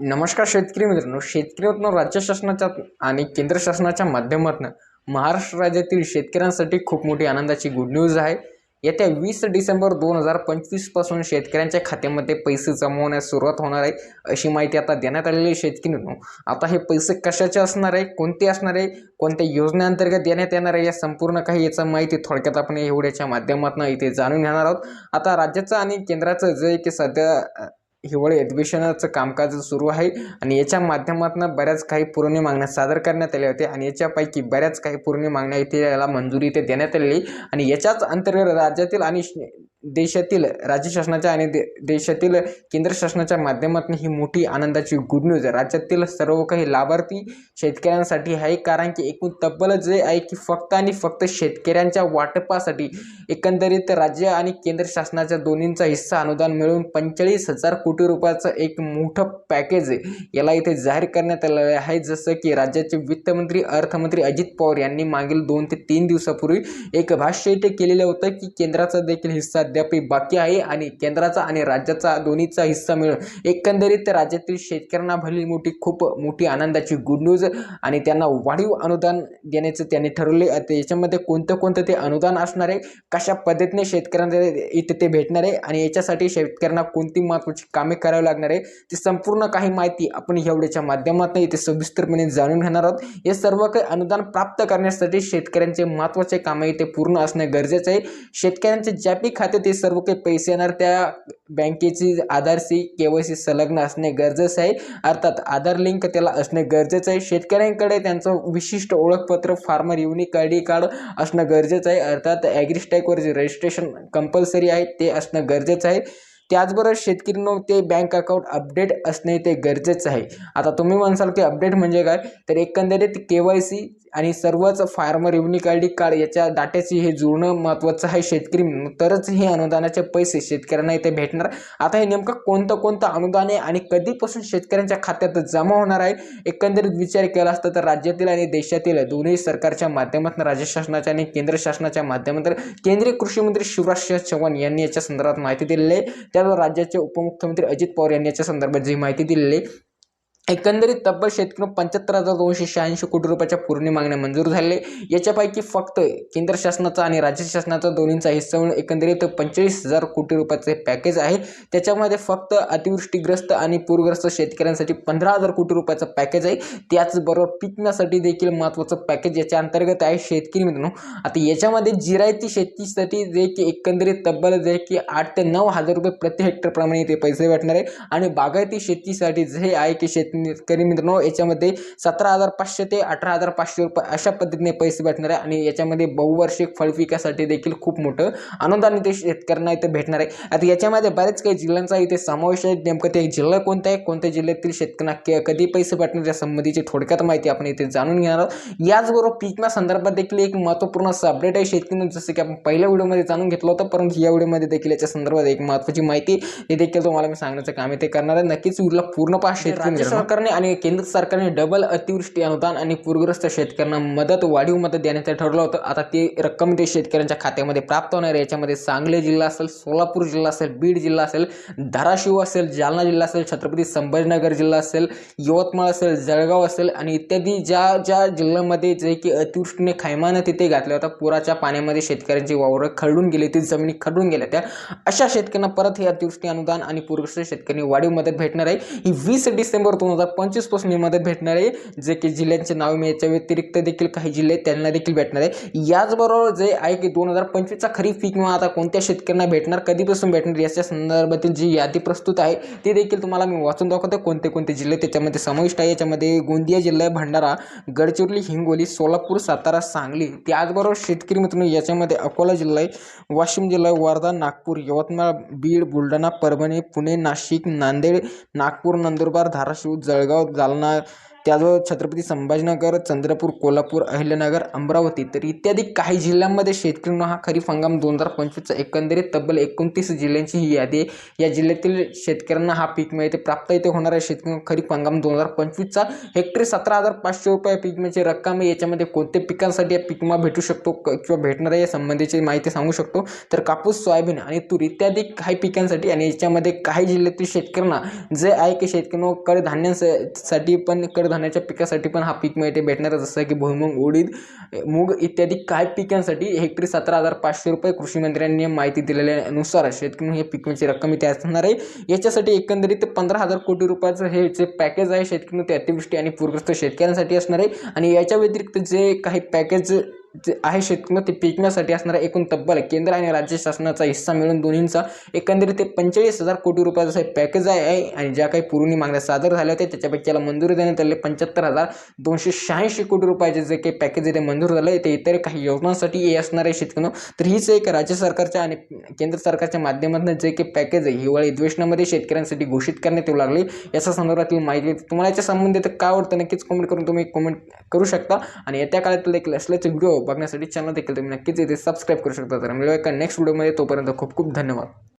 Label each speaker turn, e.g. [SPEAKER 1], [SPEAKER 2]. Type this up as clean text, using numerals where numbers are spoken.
[SPEAKER 1] नमस्कार शेतकरी मित्रांनो. शेतकरी मित्रांनो, राज्य शासनाच्या आणि केंद्र शासनाच्या माध्यमातून महाराष्ट्र राज्यातील शेतकऱ्यांसाठी खूप मोठी आनंदाची गुड न्यूज आहे. येत्या 20 डिसेंबर 2025 पासून शेतकऱ्यांच्या खात्यामध्ये पैसे जमा होण्यास सुरुवात होणार आहे, अशी माहिती आता देण्यात आलेली आहे. शेतकरी मित्रांनो, आता हे पैसे कशाचे असणार आहे, कोणते असणार आहे, कोणत्या योजनेअंतर्गत देण्यात येणार आहे, या संपूर्ण काही याचा माहिती थोडक्यात आपण या व्हिडिओच्या माध्यमातून इथे जाणून घेणार आहोत. आता राज्याचं आणि केंद्राचं जे की सध्या हिवाळी अधिवेशनाचं कामकाज सुरू आहे आणि याच्या माध्यमातून बऱ्याच काही पुरवणी मागण्या सादर करण्यात आल्या होत्या आणि याच्यापैकी बऱ्याच काही पुरवणी मागण्या इथे याला मंजुरी इथे देण्यात आलेली आणि याच्याच अंतर्गत राज्यातील आणि देशातील राज्य शासनाच्या आणि देशातील केंद्र शासनाच्या माध्यमातून ही मोठी आनंदाची गुड न्यूज राज्यातील सर्व काही लाभार्थी शेतकऱ्यांसाठी आहे. कारण की एकूण तब्बल जे आहे की फक्त आणि फक्त शेतकऱ्यांच्या वाटपासाठी एकंदरीत राज्य आणि केंद्र शासनाच्या दोन्हींचा हिस्सा अनुदान मिळून 45,000 कोटी रुपयाचं एक मोठं पॅकेज याला इथे जाहीर करण्यात आलेलं आहे. जसं की राज्याचे वित्तमंत्री अर्थमंत्री अजित पवार यांनी मागील 2 ते 3 दिवसापूर्वी एक भाष्य इथे केलेलं होतं की केंद्राचा देखील हिस्सा अद्याप बाकी आहे आणि केंद्राचा आणि राज्याचा दोन्हीचा हिस्सा मिळून एकंदरीत राज्यातील शेतकऱ्यांना भली मोठी खूप मोठी आनंदाची गुड न्यूज आणि त्यांना वाढीव अनुदान देण्याचं त्यांनी ठरवले. आता याच्यामध्ये कोणतं ते अनुदान असणार आहे, कशा पद्धतीने शेतकऱ्यांना इथे ते भेटणार आहे आणि याच्यासाठी शेतकऱ्यांना कोणती महत्त्वाची कामे करावी लागणार आहे, ती संपूर्ण काही माहिती आपण ह्या व्हिडिओच्या माध्यमातून इथे सविस्तरपणे जाणून घेणार आहोत. हे सर्व काही अनुदान प्राप्त करण्यासाठी शेतकऱ्यांचे महत्त्वाचे कामे इथे पूर्ण असणे गरजेचे आहे. शेतकऱ्यांचे ज्या पी खाते ते सर्व काही पैसे येणार त्या बँकेची आधारशी KYC संलग्न असणे गरजेचं आहे. अर्थात आधार लिंक त्याला असणे गरजेचं आहे. शेतकऱ्यांकडे त्यांचं विशिष्ट ओळखपत्र फार्मर युनिक ID कार्ड असणं गरजेचं आहे. अर्थात ॲग्रीस्टॅकवर जे रजिस्ट्रेशन कंपल्सरी आहे ते असणं गरजेचं आहे. त्याचबरोबर शेतकऱ्यांनो ते बँक अकाउंट अपडेट असणे ते गरजेचं आहे. आता तुम्ही म्हणसाल की अपडेट म्हणजे काय, तर एकंदरीत KYC आणि सर्वच फार्मर युनिक ID कार्ड याच्या डाट्याची हे जुळणं महत्त्वाचं आहे शेतकरी, तरच हे अनुदानाचे पैसे शेतकऱ्यांना इथे भेटणार. आता हे नेमकं कोणतं अनुदान आहे आणि कधीपासून शेतकऱ्यांच्या खात्यात जमा होणार आहे, एकंदरीत विचार केला असता तर राज्यातील आणि देशातील दोन्ही सरकारच्या माध्यमातून राज्य शासनाच्या आणि केंद्र शासनाच्या माध्यमातून केंद्रीय कृषी मंत्री शिवराज चौहान यांनी याच्या संदर्भात माहिती दिलेली आहे. त्यावर राज्याचे उपमुख्यमंत्री अजित पवार यांनी याच्या संदर्भात जी माहिती दिलेली आहे. एकंदरीत तब्बल शेतकरी 75,286 कोटी रुपयाच्या पूर्ण मागण्या मंजूर झालेले. याच्यापैकी फक्त केंद्र शासनाचा आणि राज्य शासनाचा दोन्हींचा हिस्सा मिळून एकंदरीत 45,000 कोटी रुपयाचे पॅकेज आहे. त्याच्यामध्ये फक्त अतिवृष्टीग्रस्त आणि पूरग्रस्त शेतकऱ्यांसाठी 15,000 कोटी रुपयाचं पॅकेज आहे. त्याचबरोबर पीक विम्यासाठी देखील महत्त्वाचं पॅकेज याच्या अंतर्गत आहे. शेतकरी मित्रांनो, आता याच्यामध्ये जिरायती शेतीसाठी जे की एकंदरीत तब्बल जे की 8 ते 9 हजार रुपये प्रति हेक्टर प्रमाणे ते पैसे भेटणार आहे आणि बागायती शेतीसाठी जे आहे की शेतकरी मित्रांनो याच्यामध्ये 17,500 ते 18,500 रुपये अशा पद्धतीने पैसे भेटणार आहे आणि याच्यामध्ये बहुवार्षिक फळपिकासाठी देखील खूप मोठं अनुदान इथे शेतकऱ्यांना इथे भेटणार आहे. आता याच्यामध्ये बरेच काही जिल्ह्यांचा इथे समावेश आहे. नेमकं ते जिल्हा कोणता आहे, कोणत्या जिल्ह्यातील शेतकऱ्यांना कधी पैसे भेटणार या संबंधीची थोडक्यात माहिती आपण इथे जाणून घेणार आहोत. याचबरोबर पीक संदर्भात देखील एक महत्त्वपूर्ण अपडेट आहे शेतकऱ्यांना, जसं की आपण पहिल्या व्हिडिओमध्ये जाणून घेतलं होतं, परंतु या व्हिडिओमध्ये देखील याच्या संदर्भात एक महत्त्वाची माहिती हे देखील तुम्हाला मी सांगण्याचं काम इथे करणार आहे. नक्कीच व्हिडिओला पूर्ण पहा. शेतकरी सरकारने आणि केंद्र सरकारने डबल अतिवृष्टी अनुदान आणि पूरग्रस्त शेतकऱ्यांना वाढीव मदत देण्याचं ठरवलं होतं. आता ती रक्कम ते शेतकऱ्यांच्या खात्यामध्ये प्राप्त होणार आहे. याच्यामध्ये सांगली जिल्हा असेल, सोलापूर जिल्हा असेल, बीड जिल्हा असेल, धाराशिव असेल, जालना जिल्हा असेल, छत्रपती संभाजीनगर जिल्हा असेल, यवतमाळ असेल, जळगाव असेल आणि इत्यादी ज्या जिल्ह्यामध्ये जे की अतिवृष्टीने खैमानं तिथे घातल्या होत्या, पुराच्या पाण्यामध्ये शेतकऱ्यांची वावरं खरडून गेली, ती जमिनी खरडून गेल्या, त्या अशा शेतकऱ्यांना परत हे अतिवृष्टी अनुदान आणि पूरग्रस्त शेतकऱ्यांनी वाढीव मदत भेटणार आहे. ही 20 डिसेंबर 2025 पासून ही मदत भेटणार आहे. जे की जिल्ह्यांचे नाव मी याच्या व्यतिरिक्त देखील काही जिल्हे त्यांना देखील भेटणार आहे. याचबरोबर जे आहे की 2025 चा खरीप पीक विमा आता कोणत्या शेतकऱ्यांना भेटणार, कधीपासून भेटणार याच्या संदर्भातील जी यादी प्रस्तुत आहे ती देखील तुम्हाला मी वाचून दाखवतो. कोणते जिल्हे त्याच्यामध्ये समाविष्ट आहे. याच्यामध्ये गोंदिया जिल्हा, भंडारा, गडचिरोली, हिंगोली, सोलापूर, सातारा, सांगली. त्याचबरोबर शेतकरी मित्रांनो याच्यामध्ये अकोला जिल्हा आहे, वाशिम जिल्हा, वर्धा, नागपूर, यवतमाळ, बीड, बुलढाणा, परभणी, पुणे, नाशिक, नांदेड, नागपूर, नंदुरबार, धाराशिव, जळगाव, जालना, त्याजवळ छत्रपती संभाजीनगर, चंद्रपूर, कोल्हापूर, अहिल्यानगर, अमरावती तर इत्यादी काही जिल्ह्यांमध्ये शेतकऱ्यांना हा खरीप हंगाम 2025चा एकंदरीत तब्बल 29 जिल्ह्यांची ही यादी आहे। या जिल्ह्यातील शेतकऱ्यांना हा पीक मिळते प्राप्त इथे होणाऱ्या शेतकऱ्यांना खरीप हंगाम 2025चा हेक्टरी 17,500 रुपये पीक विम्याची रक्कम आहे। याच्यामध्ये कोणत्या पिकांसाठी पीक विमा भेटू शकतो किंवा भेटणार आहे या संबंधीची माहिती सांगू शकतो। तर कापूस, सोयाबीन आणि तूर इत्यादी काही पिकांसाठी आणि याच्यामध्ये काही जिल्ह्यातील शेतकऱ्यांना जे आहे की शेतकऱ्यांना कडधान्यांसाठी पण कडधान्याच्या पिकासाठी पण हा पीक मिळते भेटणार, जसं की भुईमूग, उडीद, मूग इत्यादी काही पिकांसाठी हेक्टरी 17,500 रुपये कृषी मंत्र्यांनी माहिती दिलेल्यानुसार शेतकऱ्यांना हे पीक विम्याची रक्कम इथे असणार आहे। याच्यासाठी एकंदरीत 15,000 कोटी रुपयाचं हे जे पॅकेज आहे शेतकऱ्यांना ते अतिवृष्टी आणि पूरग्रस्त शेतकऱ्यांसाठी असणार आहे। आणि याच्या व्यतिरिक्त जे काही पॅकेज जे आहे शेतकऱ्यांना ते पीक विम्यासाठी असणारा एकूण तब्बल केंद्र आणि राज्य शासनाचा हिस्सा मिळून दोन्हींचा एकंदरीत ते 45,000 कोटी रुपयाचं पॅकेज आहे। आणि ज्या काही पूर्वी मागण्या सादर झाल्या होत्या त्याच्यापैकी याला मंजुरी देण्यात आली 75,286 कोटी रुपयाचे जे काही पॅकेज आहे ते मंजूर झालं आहे। ते इतर काही योजनांसाठी असणार आहे शेतकऱ्यांना। तर हीच एक राज्य सरकारच्या आणि केंद्र सरकारच्या माध्यमातून जे काही पॅकेज आहे हिवाळी अधिवेशनामध्ये शेतकऱ्यांसाठी घोषित करण्यात येऊ लागले। याच्या संदर्भातील माहिती तुम्हाला याच्या संबंधित काय वाटतं नक्कीच कमेंट करून तुम्ही कमेंट करू शकता। आणि येत्या काळात देखील असल्याचे व्हिडिओ बघण्यासाठी चॅनल देखील तुम्ही नक्कीच इथे सबस्क्राईब करू शकता। तर मिळूया एका नेक्स्ट व्हिडिओमध्ये, तोपर्यंत खूप खूप धन्यवाद।